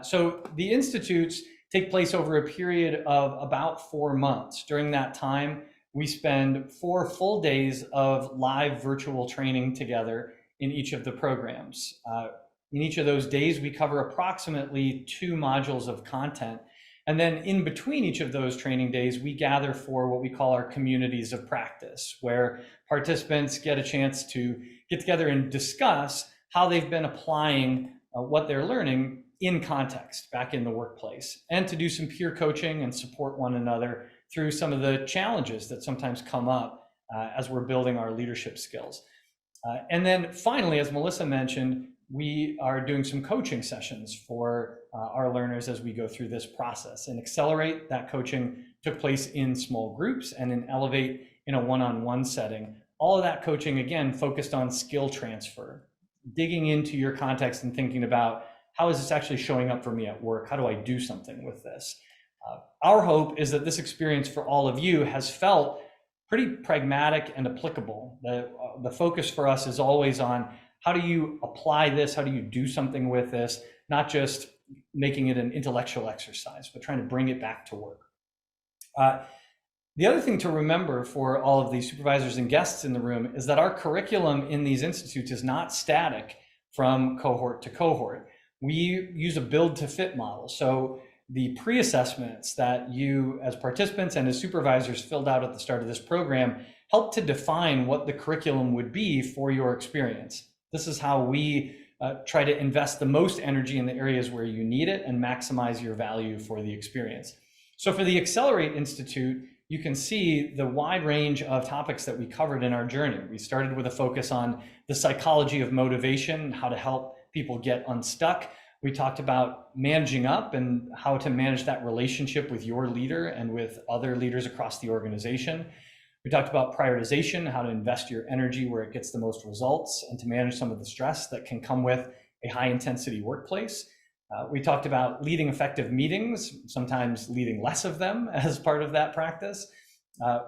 So the institutes take place over a period of about 4 months. During that time, we spend 4 full days of live virtual training together in each of the programs. In each of those days, we cover approximately 2 modules of content. And then in between each of those training days, we gather for what we call our communities of practice, where participants get a chance to get together and discuss how they've been applying what they're learning in context back in the workplace, and to do some peer coaching and support one another through some of the challenges that sometimes come up as we're building our leadership skills. And then finally, as Melissa mentioned, we are doing some coaching sessions for our learners as we go through this process. And Accelerate, that coaching took place in small groups, and in Elevate in a one-on-one setting. All of that coaching, again, focused on skill transfer, digging into your context and thinking about, how is this actually showing up for me at work? How do I do something with this? Our hope is that this experience for all of you has felt pretty pragmatic and applicable. The focus for us is always on, how do you apply this? How do you do something with this? Not just making it an intellectual exercise, but trying to bring it back to work. The other thing to remember for all of these supervisors and guests in the room is that our curriculum in these institutes is not static from cohort to cohort. We use a build to fit model. So the pre-assessments that you as participants and as supervisors filled out at the start of this program help to define what the curriculum would be for your experience. This is how we try to invest the most energy in the areas where you need it and maximize your value for the experience. So for the Accelerate Institute, you can see the wide range of topics that we covered in our journey. We started with a focus on the psychology of motivation, how to help people get unstuck. We talked about managing up and how to manage that relationship with your leader and with other leaders across the organization. We talked about prioritization, how to invest your energy where it gets the most results, and to manage some of the stress that can come with a high intensity workplace. We talked about leading effective meetings, sometimes leading less of them as part of that practice.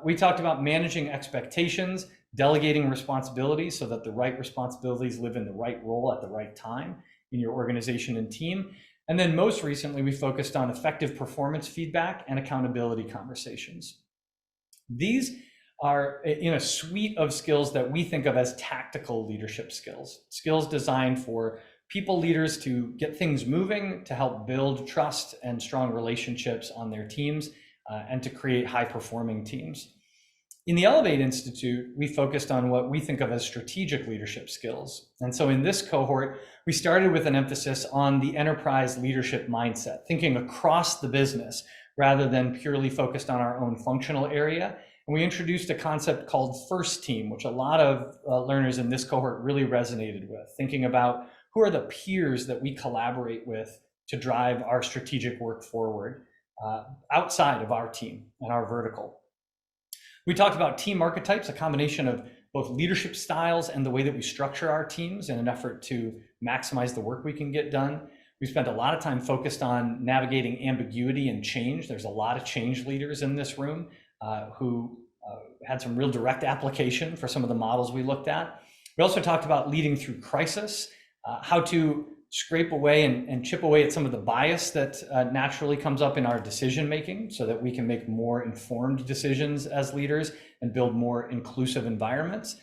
We talked about managing expectations, delegating responsibilities so that the right responsibilities live in the right role at the right time in your organization and team. And then most recently, we focused on effective performance feedback and accountability conversations. These are in a suite of skills that we think of as tactical leadership skills, skills designed for people leaders to get things moving, to help build trust and strong relationships on their teams, and to create high-performing teams. In the Elevate Institute, we focused on what we think of as strategic leadership skills. And so in this cohort, we started with an emphasis on the enterprise leadership mindset, thinking across the business rather than purely focused on our own functional area. And we introduced a concept called First Team, which a lot of learners in this cohort really resonated with, thinking about who are the peers that we collaborate with to drive our strategic work forward outside of our team and our vertical. We talked about team archetypes, a combination of both leadership styles and the way that we structure our teams in an effort to maximize the work we can get done. We spent a lot of time focused on navigating ambiguity and change. There's a lot of change leaders in this room who had some real direct application for some of the models we looked at. We also talked about leading through crisis, how to scrape away and chip away at some of the bias that naturally comes up in our decision making so that we can make more informed decisions as leaders and build more inclusive environments.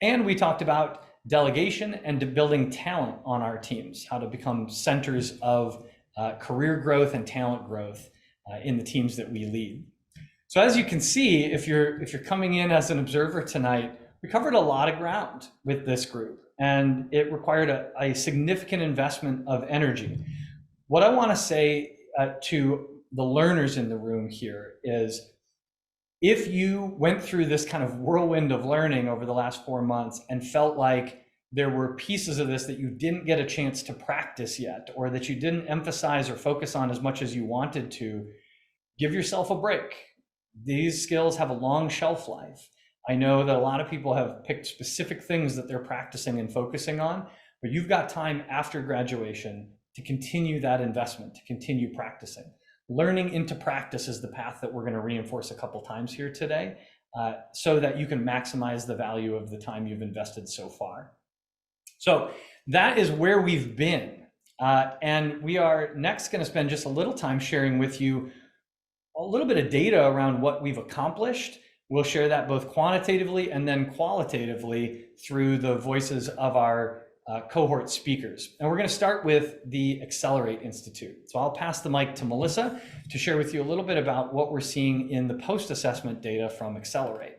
And we talked about delegation and building talent on our teams, how to become centers of career growth and talent growth in the teams that we lead. So as you can see, if you're coming in as an observer tonight, we covered a lot of ground with this group, and it required a significant investment of energy. What I want to say to the learners in the room here is, if you went through this kind of whirlwind of learning over the last 4 months and felt like there were pieces of this that you didn't get a chance to practice yet, or that you didn't emphasize or focus on as much as you wanted to, give yourself a break. These skills have a long shelf life. I know that a lot of people have picked specific things that they're practicing and focusing on, but you've got time after graduation to continue that investment, to continue practicing. Learning into practice is the path that we're going to reinforce a couple times here today, so that you can maximize the value of the time you've invested so far. So that is where we've been. And we are next going to spend just a little time sharing with you a little bit of data around what we've accomplished. We'll share that both quantitatively and then qualitatively through the voices of our cohort speakers. And we're going to start with the Accelerate Institute. So I'll pass the mic to Melissa to share with you a little bit about what we're seeing in the post-assessment data from Accelerate.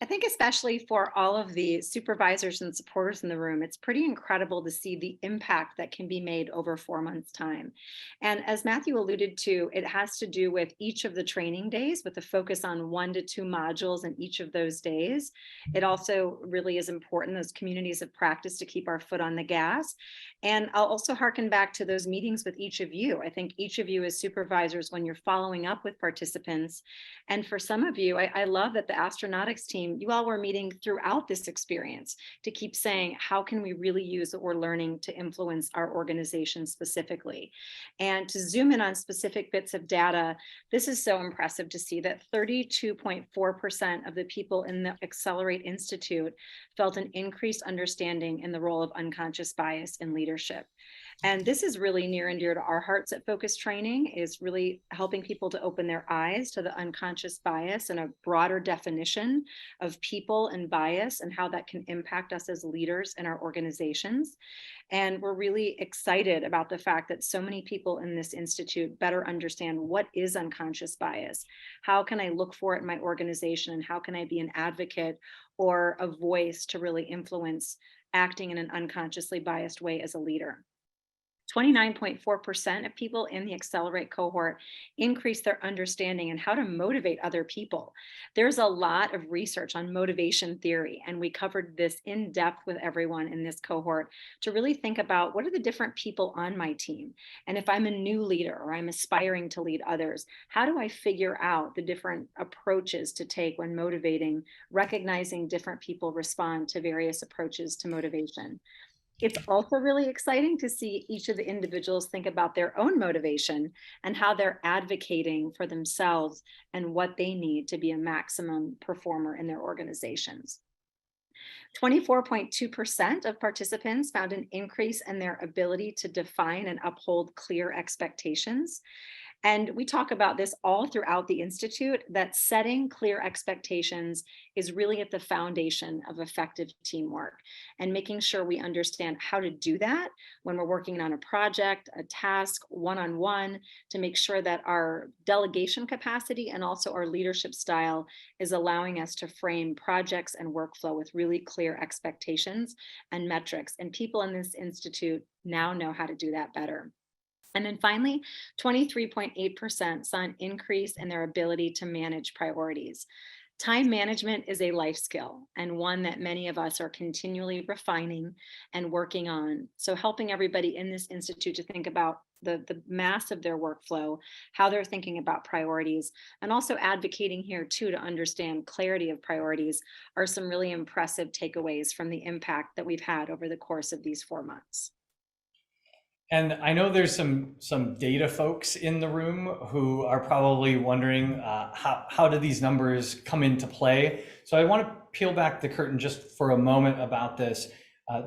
I think especially for all of the supervisors and supporters in the room, it's pretty incredible to see the impact that can be made over 4 months' time. And as Matthew alluded to, it has to do with each of the training days with a focus on 1 to 2 modules in each of those days. It also really is important, those communities of practice, to keep our foot on the gas. And I'll also harken back to those meetings with each of you. I think each of you as supervisors, when you're following up with participants, and for some of you, I love that the astronautics team, you all were meeting throughout this experience to keep saying, how can we really use what we're learning to influence our organization specifically? And to zoom in on specific bits of data, this is so impressive to see that 32.4% of the people in the Accelerate Institute felt an increased understanding in the role of unconscious bias in leadership. And this is really near and dear to our hearts at Focus Training, is really helping people to open their eyes to the unconscious bias and a broader definition of people and bias and how that can impact us as leaders in our organizations. And we're really excited about the fact that so many people in this institute better understand what is unconscious bias. How can I look for it in my organization, and how can I be an advocate or a voice to really influence acting in an unconsciously biased way as a leader? 29.4% of people in the Accelerate cohort increased their understanding and how to motivate other people. There's a lot of research on motivation theory, and we covered this in depth with everyone in this cohort to really think about what are the different people on my team. And if I'm a new leader or I'm aspiring to lead others, how do I figure out the different approaches to take when motivating, recognizing different people respond to various approaches to motivation? It's also really exciting to see each of the individuals think about their own motivation and how they're advocating for themselves and what they need to be a maximum performer in their organizations. 24.2% of participants found an increase in their ability to define and uphold clear expectations. And we talk about this all throughout the Institute, that setting clear expectations is really at the foundation of effective teamwork, and making sure we understand how to do that when we're working on a project, a task, one-on-one, to make sure that our delegation capacity and also our leadership style is allowing us to frame projects and workflow with really clear expectations and metrics. And people in this Institute now know how to do that better. And then finally, 23.8% saw an increase in their ability to manage priorities. Time management is a life skill, and one that many of us are continually refining and working on. So helping everybody in this institute to think about the mass of their workflow, how they're thinking about priorities, and also advocating here too to understand clarity of priorities are some really impressive takeaways from the impact that we've had over the course of these 4 months. And I know there's some data folks in the room who are probably wondering how do these numbers come into play. So I want to peel back the curtain just for a moment about this.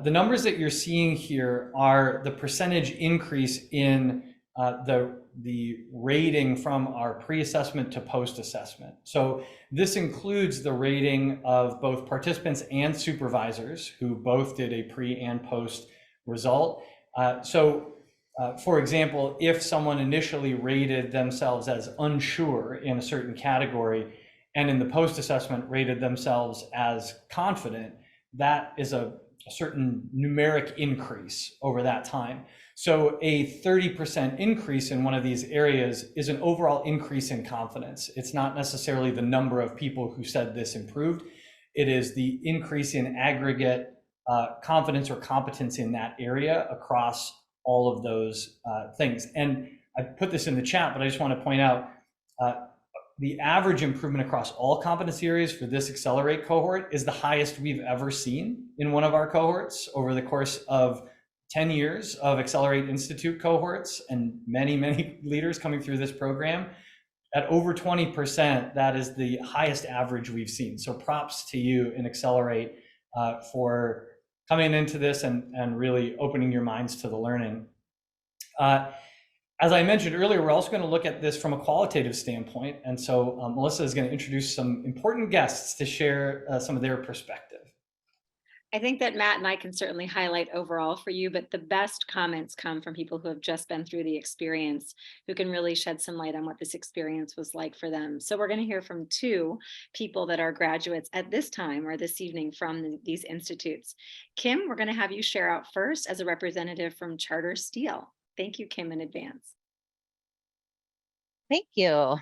The numbers that you're seeing here are the percentage increase in the rating from our pre-assessment to post-assessment. So this includes the rating of both participants and supervisors who both did a pre and post result. For example, if someone initially rated themselves as unsure in a certain category and in the post-assessment rated themselves as confident, that is a certain numeric increase over that time. So a 30% increase in one of these areas is an overall increase in confidence. It's not necessarily the number of people who said this improved. It is the increase in aggregate confidence or competence in that area across all of those things. And I put this in the chat, but I just want to point out the average improvement across all competency areas for this Accelerate cohort is the highest we've ever seen in one of our cohorts over the course of 10 years of Accelerate Institute cohorts and many, many leaders coming through this program. At over 20%, that is the highest average we've seen. So props to you in Accelerate for coming into this and really opening your minds to the learning. Uh, as I mentioned earlier, we're also going to look at this from a qualitative standpoint. And so Melissa is going to introduce some important guests to share some of their perspective. I think that Matt and I can certainly highlight overall for you, but the best comments come from people who have just been through the experience, who can really shed some light on what this experience was like for them. So we're going to hear from two people that are graduates at this time or this evening from these institutes. Kim, we're going to have you share out first as a representative from Charter Steel. Thank you, Kim, in advance. Thank you.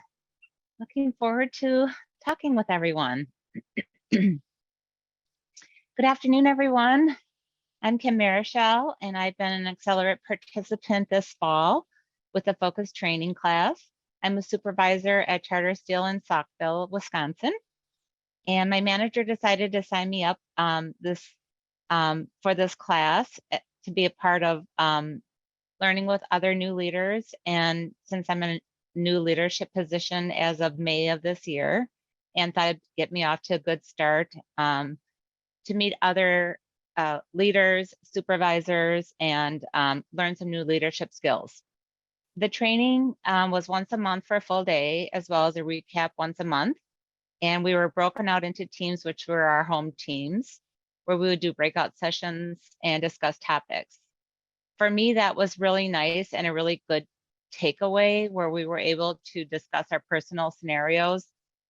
Looking forward to talking with everyone. Good afternoon, everyone. I'm Kim Marichal, and I've been an Accelerate participant this fall with a focused training class. I'm a supervisor at Charter Steel in Saukville, Wisconsin, and my manager decided to sign me up for this class to be a part of learning with other new leaders. And since I'm in a new leadership position as of May of this year, and thought it'd get me off to a good start to meet other leaders, supervisors, and learn some new leadership skills. The training was once a month for a full day, as well as a recap once a month. And we were broken out into teams, which were our home teams, where we would do breakout sessions and discuss topics. For me, that was really nice and a really good takeaway, where we were able to discuss our personal scenarios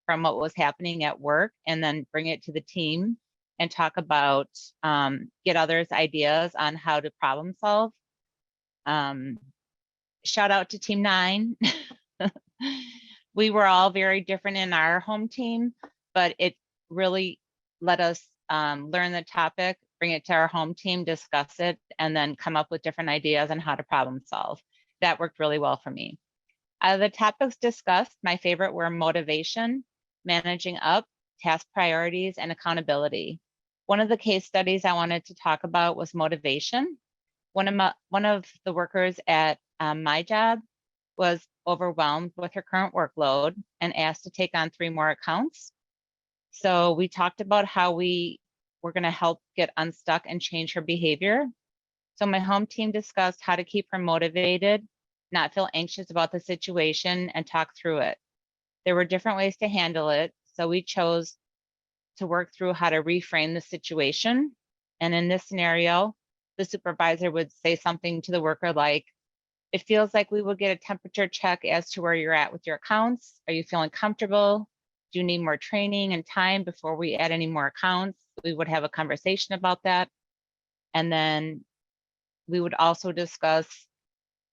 from what was happening at work and then bring it to the team and talk about, get others' ideas on how to problem solve. Shout out to Team 9. We were all very different in our home team, but it really let us learn the topic, bring it to our home team, discuss it, and then come up with different ideas on how to problem solve. That worked really well for me. Out of the topics discussed, my favorite were motivation, managing up, task priorities, and accountability. One of the case studies I wanted to talk about was motivation. One of the workers at my job was overwhelmed with her current workload and asked to take on 3 more accounts. So we talked about how we were going to help get unstuck and change her behavior. So my home team discussed how to keep her motivated, not feel anxious about the situation, and talk through it. There were different ways to handle it, so we chose to work through how to reframe the situation. And in this scenario, the supervisor would say something to the worker like, "It feels like we will get a temperature check as to where you're at with your accounts. Are you feeling comfortable? Do you need more training and time before we add any more accounts?" We would have a conversation about that. And then we would also discuss,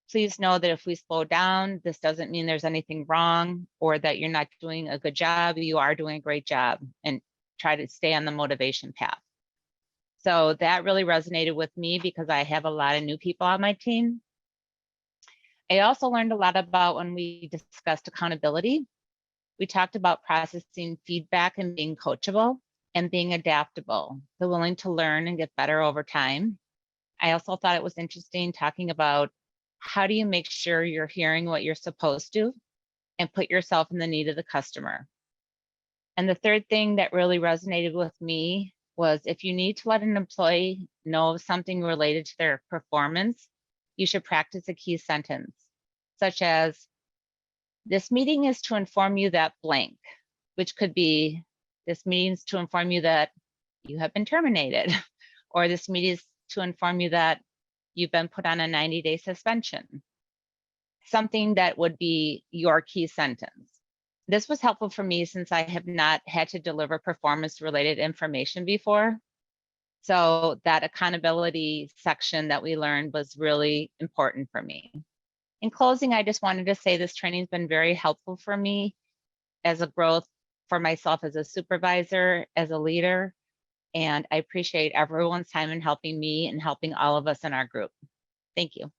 please know that if we slow down, this doesn't mean there's anything wrong or that you're not doing a good job. You are doing a great job, and try to stay on the motivation path. So that really resonated with me because I have a lot of new people on my team. I also learned a lot about when we discussed accountability. We talked about processing feedback and being coachable and being adaptable, so willing to learn and get better over time. I also thought it was interesting talking about how do you make sure you're hearing what you're supposed to and put yourself in the need of the customer. And the third thing that really resonated with me was if you need to let an employee know something related to their performance, you should practice a key sentence, such as, "This meeting is to inform you that blank," which could be, "This meeting is to inform you that you have been terminated," or "This meeting is to inform you that you've been put on a 90-day suspension." Something that would be your key sentence. This was helpful for me since I have not had to deliver performance-related information before. So that accountability section that we learned was really important for me. In closing, I just wanted to say this training has been very helpful for me as a growth for myself as a supervisor, as a leader, and I appreciate everyone's time in helping me and helping all of us in our group. Thank you.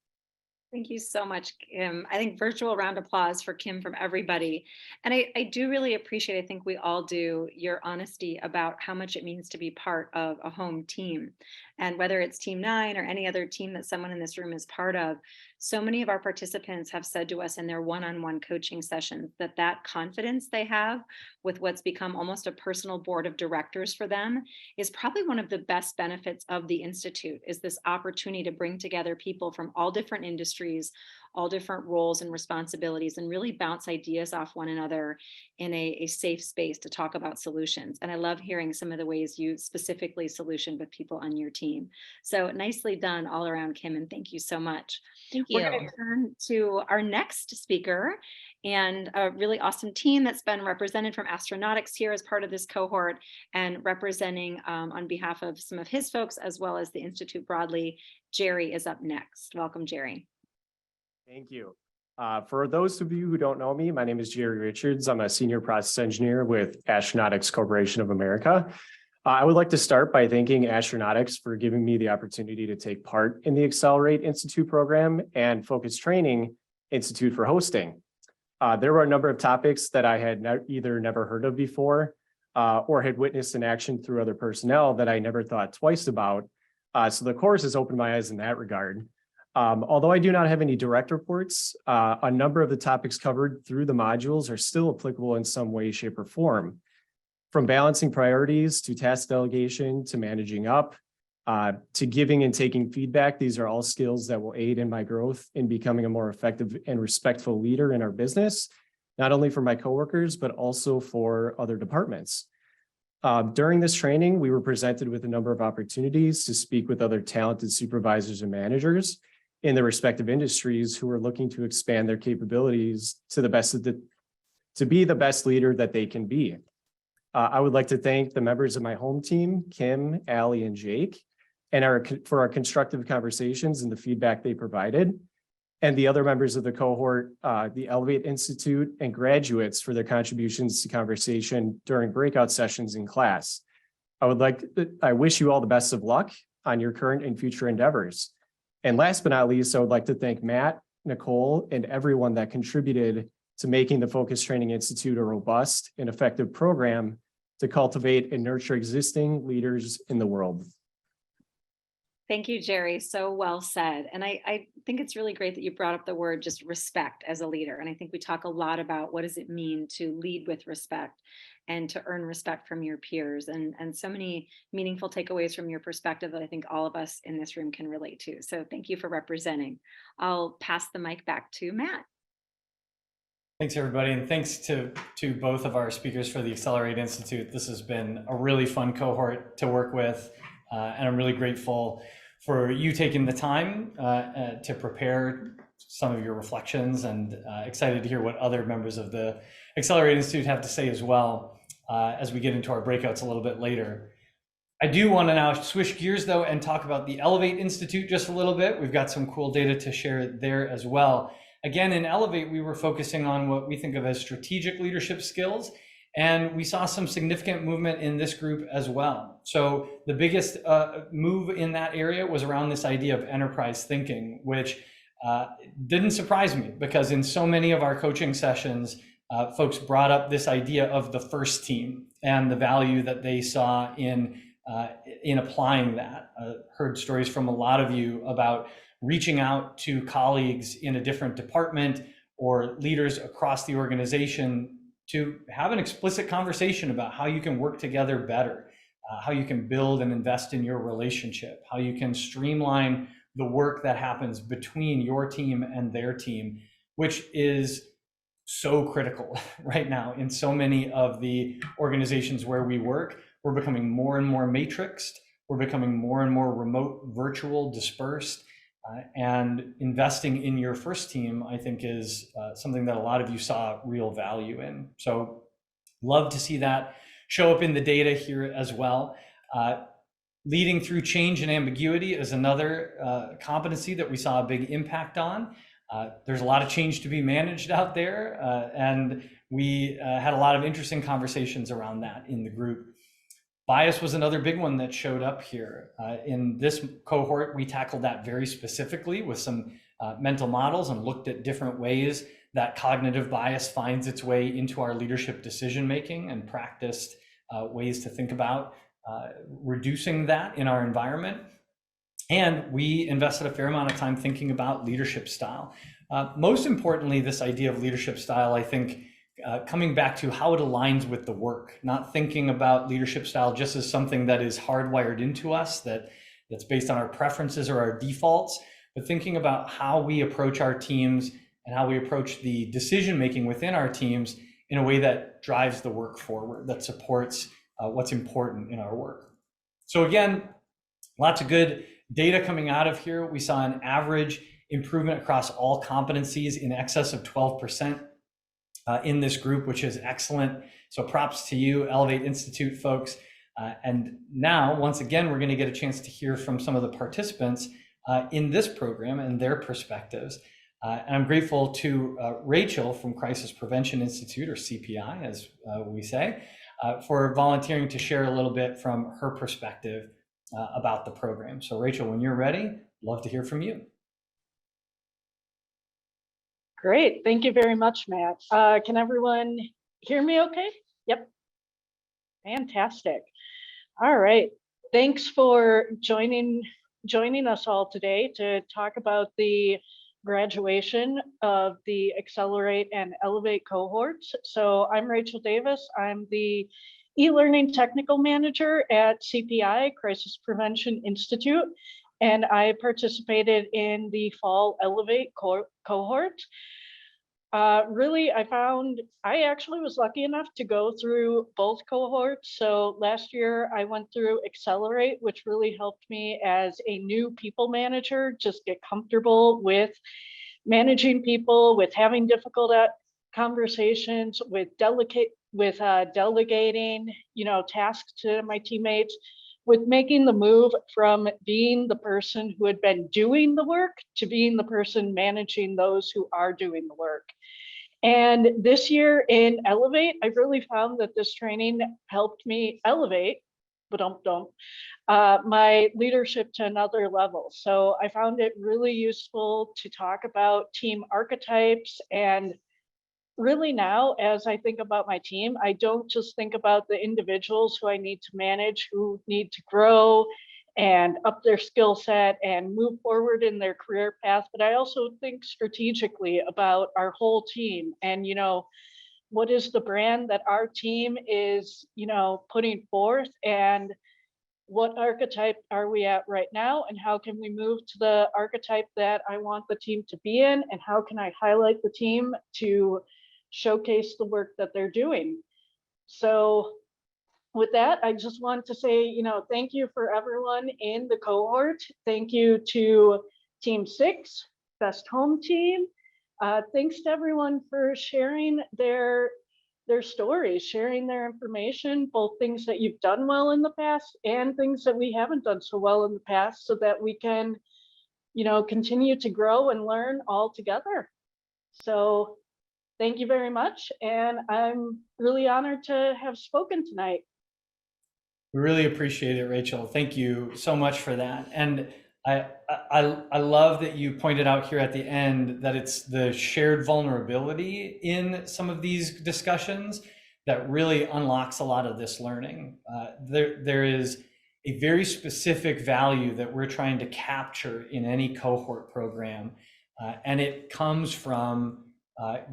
Thank you so much, Kim. I think virtual round of applause for Kim from everybody. And I do really appreciate, I think we all do, your honesty about how much it means to be part of a home team. And whether it's Team 9 or any other team that someone in this room is part of, so many of our participants have said to us in their one-on-one coaching sessions that that confidence they have with what's become almost a personal board of directors for them is probably one of the best benefits of the Institute, is this opportunity to bring together people from all different industries industries, all different roles and responsibilities, and really bounce ideas off one another in a safe space to talk about solutions. And I love hearing some of the ways you specifically solutioned with people on your team. So nicely done all around, Kim, and thank you so much. Thank We're you. going to turn to our next speaker, and a really awesome team that's been represented from Astronautics here as part of this cohort, and representing on behalf of some of his folks as well as the Institute broadly. Jerry is up next. Welcome, Jerry. Thank you. For those of you who don't know me, my name is Jerry Richards. I'm a senior process engineer with Astronautics Corporation of America. I would like to start by thanking Astronautics for giving me the opportunity to take part in the Accelerate Institute program and Focus Training Institute for hosting. There were a number of topics that I had either never heard of before or had witnessed in action through other personnel that I never thought twice about. So the course has opened my eyes in that regard. Although I do not have any direct reports, a number of the topics covered through the modules are still applicable in some way, shape, or form. From balancing priorities to task delegation to managing up to giving and taking feedback, these are all skills that will aid in my growth in becoming a more effective and respectful leader in our business, not only for my coworkers, but also for other departments. During this training, we were presented with a number of opportunities to speak with other talented supervisors and managers in their respective industries who are looking to expand their capabilities to the best to be the best leader that they can be. I would like to thank the members of my home team, Kim, Allie, and Jake, and for our constructive conversations and the feedback they provided, and the other members of the cohort, the Elevate Institute, and graduates for their contributions to conversation during breakout sessions in class. I wish you all the best of luck on your current and future endeavors. And last but not least, I would like to thank Matt, Nicole, and everyone that contributed to making the Focus Training Institute a robust and effective program to cultivate and nurture existing leaders in the world. Thank you, Jerry. So well said. And I think it's really great that you brought up the word just respect as a leader. And I think we talk a lot about what does it mean to lead with respect and to earn respect from your peers, and so many meaningful takeaways from your perspective that I think all of us in this room can relate to. So thank you for representing. I'll pass the mic back to Matt. Thanks, everybody, and thanks to both of our speakers for the Accelerate Institute. This has been a really fun cohort to work with, and I'm really grateful for you taking the time to prepare some of your reflections, and excited to hear what other members of the Accelerate Institute have to say as well as we get into our breakouts a little bit later. I do want to now switch gears though and talk about the Elevate Institute just a little bit. We've got some cool data to share there as well. Again, in Elevate, we were focusing on what we think of as strategic leadership skills, and we saw some significant movement in this group as well. So the biggest move in that area was around this idea of enterprise thinking, which didn't surprise me because in so many of our coaching sessions, folks brought up this idea of the first team and the value that they saw in applying that. Heard stories from a lot of you about reaching out to colleagues in a different department or leaders across the organization to have an explicit conversation about how you can work together better, how you can build and invest in your relationship, how you can streamline the work that happens between your team and their team, which is so critical right now in so many of the organizations where we work. We're becoming more and more matrixed. We're becoming more and more remote, virtual, dispersed. And investing in your first team, I think, is something that a lot of you saw real value in. So love to see that show up in the data here as well. Leading through change and ambiguity is another competency that we saw a big impact on. There's a lot of change to be managed out there, and we had a lot of interesting conversations around that in the group. Bias was another big one that showed up here. In this cohort, we tackled that very specifically with some mental models and looked at different ways that cognitive bias finds its way into our leadership decision-making, and practiced ways to think about reducing that in our environment. And we invested a fair amount of time thinking about leadership style. Most importantly, this idea of leadership style, I think, coming back to how it aligns with the work, not thinking about leadership style just as something that is hardwired into us, that's based on our preferences or our defaults, but thinking about how we approach our teams and how we approach the decision-making within our teams in a way that drives the work forward, that supports what's important in our work. So again, lots of good data coming out of here. We saw an average improvement across all competencies in excess of 12% in this group, which is excellent. So props to you, Elevate Institute folks. And now, once again, we're going to get a chance to hear from some of the participants in this program and their perspectives. And I'm grateful to Rachel from Crisis Prevention Institute, or CPI, as we say, for volunteering to share a little bit from her perspective about the program. So Rachel, when you're ready, love to hear from you. Great, thank you very much, Matt. Can everyone hear me okay? Yep, fantastic. All right, thanks for joining us all today to talk about the graduation of the Accelerate and Elevate cohorts. So I'm Rachel Davis. I'm the e-learning technical manager at CPI, Crisis Prevention Institute, and I participated in the fall Elevate cohort. Really, I actually was lucky enough to go through both cohorts. So last year I went through Accelerate, which really helped me as a new people manager, just get comfortable with managing people, with having difficult conversations, with delegating, tasks to my teammates, with making the move from being the person who had been doing the work to being the person managing those who are doing the work. And this year in Elevate, I've really found that this training helped me elevate, my leadership to another level. So I found it really useful to talk about team archetypes. And really now, as I think about my team, I don't just think about the individuals who I need to manage, who need to grow and up their skill set and move forward in their career path, but I also think strategically about our whole team and, what is the brand that our team is, putting forth, and what archetype are we at right now, and how can we move to the archetype that I want the team to be in, and how can I highlight the team to showcase the work that they're doing. So with that, I just want to say, thank you for everyone in the cohort. Thank you to Team 6, Best Home Team. Thanks to everyone for sharing their stories, sharing their information, both things that you've done well in the past and things that we haven't done so well in the past, so that we can, continue to grow and learn all together. So thank you very much. And I'm really honored to have spoken tonight. We really appreciate it, Rachel. Thank you so much for that. And I love that you pointed out here at the end that it's the shared vulnerability in some of these discussions that really unlocks a lot of this learning. There is a very specific value that we're trying to capture in any cohort program, and it comes from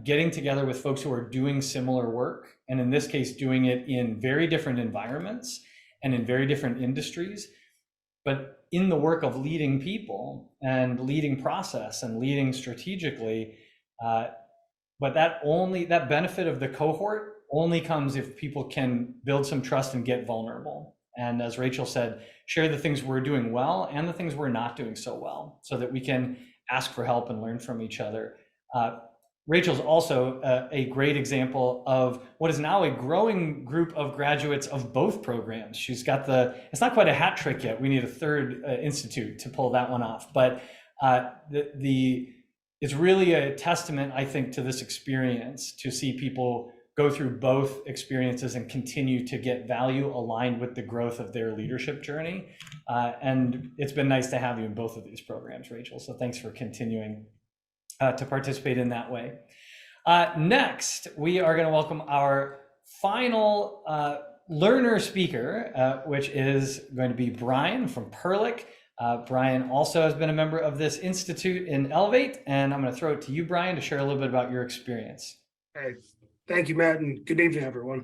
getting together with folks who are doing similar work, and in this case, doing it in very different environments and in very different industries, but in the work of leading people and leading process and leading strategically. But that benefit of the cohort only comes if people can build some trust and get vulnerable. And as Rachel said, share the things we're doing well and the things we're not doing so well, so that we can ask for help and learn from each other. Rachel's also a great example of what is now a growing group of graduates of both programs. She's got it's not quite a hat trick yet. We need a third institute to pull that one off. But it's really a testament, I think, to this experience to see people go through both experiences and continue to get value aligned with the growth of their leadership journey. And it's been nice to have you in both of these programs, Rachel. So thanks for continuing to participate in that way. Next, we are going to welcome our final learner speaker, which is going to be Brian from Perlick. Brian also has been a member of this institute in Elevate, and I'm going to throw it to you, Brian, to share a little bit about your experience. Hey, thank you, Matt, and good evening, everyone.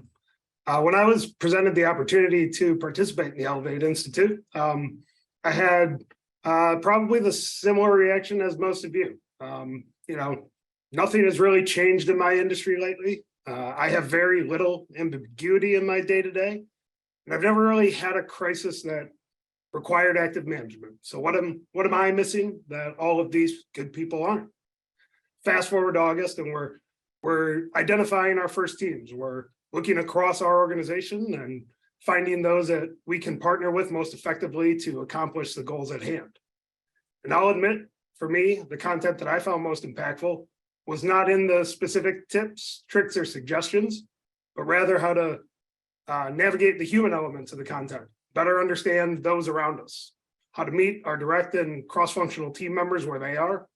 When I was presented the opportunity to participate in the Elevate Institute, I had Probably the similar reaction as most of you. Nothing has really changed in my industry lately. I have very little ambiguity in my day-to-day, and I've never really had a crisis that required active management. So what am I missing that all of these good people aren't? Fast forward to August, and we're identifying our first teams. We're looking across our organization and finding those that we can partner with most effectively to accomplish the goals at hand. And I'll admit, for me, the content that I found most impactful was not in the specific tips, tricks, or suggestions, but rather how to navigate the human elements of the content, better understand those around us, how to meet our direct and cross-functional team members where they are,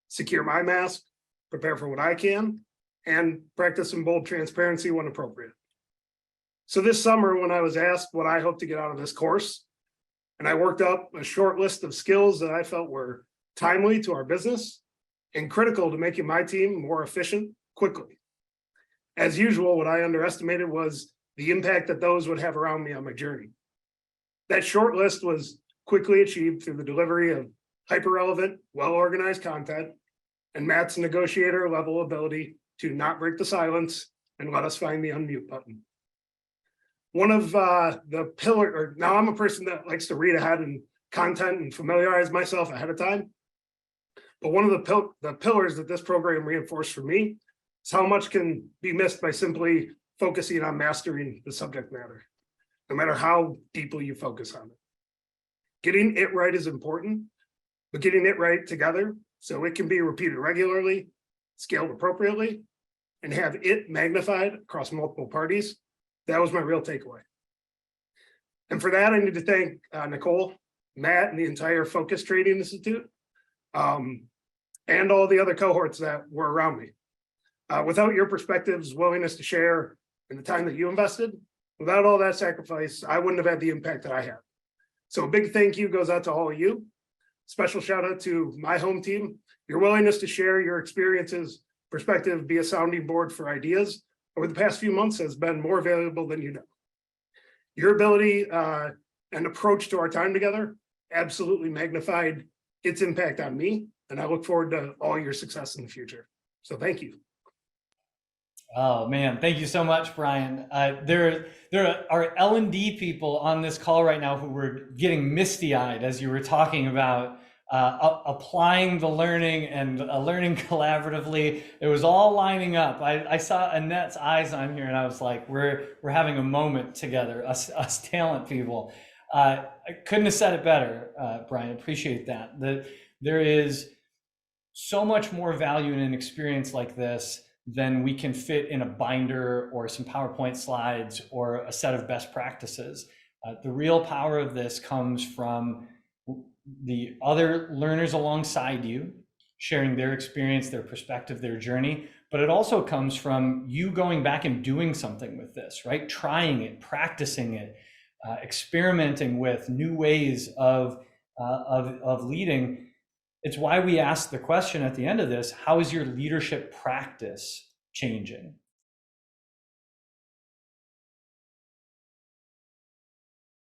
secure my mask, prepare for what I can, and practice some bold transparency when appropriate. So this summer, when I was asked what I hope to get out of this course, and I worked up a short list of skills that I felt were timely to our business and critical to making my team more efficient quickly. As usual, what I underestimated was the impact that those would have around me on my journey. That short list was quickly achieved through the delivery of hyper-relevant, well-organized content and Matt's negotiator level ability to not break the silence and let us find the unmute button. One of the pillar, now I'm a person that likes to read ahead and content and familiarize myself ahead of time. But one of the pillars that this program reinforced for me is how much can be missed by simply focusing on mastering the subject matter, no matter how deeply you focus on it. Getting it right is important, but getting it right together so it can be repeated regularly, scaled appropriately, and have it magnified across multiple parties. That was my real takeaway. And for that, I need to thank Nicole, Matt, and the entire Focus Trading Institute, and all the other cohorts that were around me. Without your perspectives, willingness to share, and the time that you invested, without all that sacrifice, I wouldn't have had the impact that I had. So a big thank you goes out to all of you. Special shout out to my home team. Your willingness to share your experiences, perspective, be a sounding board for ideas over the past few months has been more valuable than you know. Your ability and approach to our time together absolutely magnified its impact on me, and I look forward to all your success in the future. So thank you. Oh man, thank you so much, Brian. There are L&D people on this call right now who were getting misty-eyed as you were talking about applying the learning and learning collaboratively. It was all lining up. I saw Annette's eyes on here, and I was like, we're having a moment together, us talent people. I couldn't have said it better, Brian. Appreciate that. There is so much more value in an experience like this than we can fit in a binder or some PowerPoint slides or a set of best practices. The real power of this comes from the other learners alongside you, sharing their experience, their perspective, their journey, but it also comes from you going back and doing something with this, right? Trying it, practicing it, experimenting with new ways of leading. It's why we ask the question at the end of this: how is your leadership practice changing?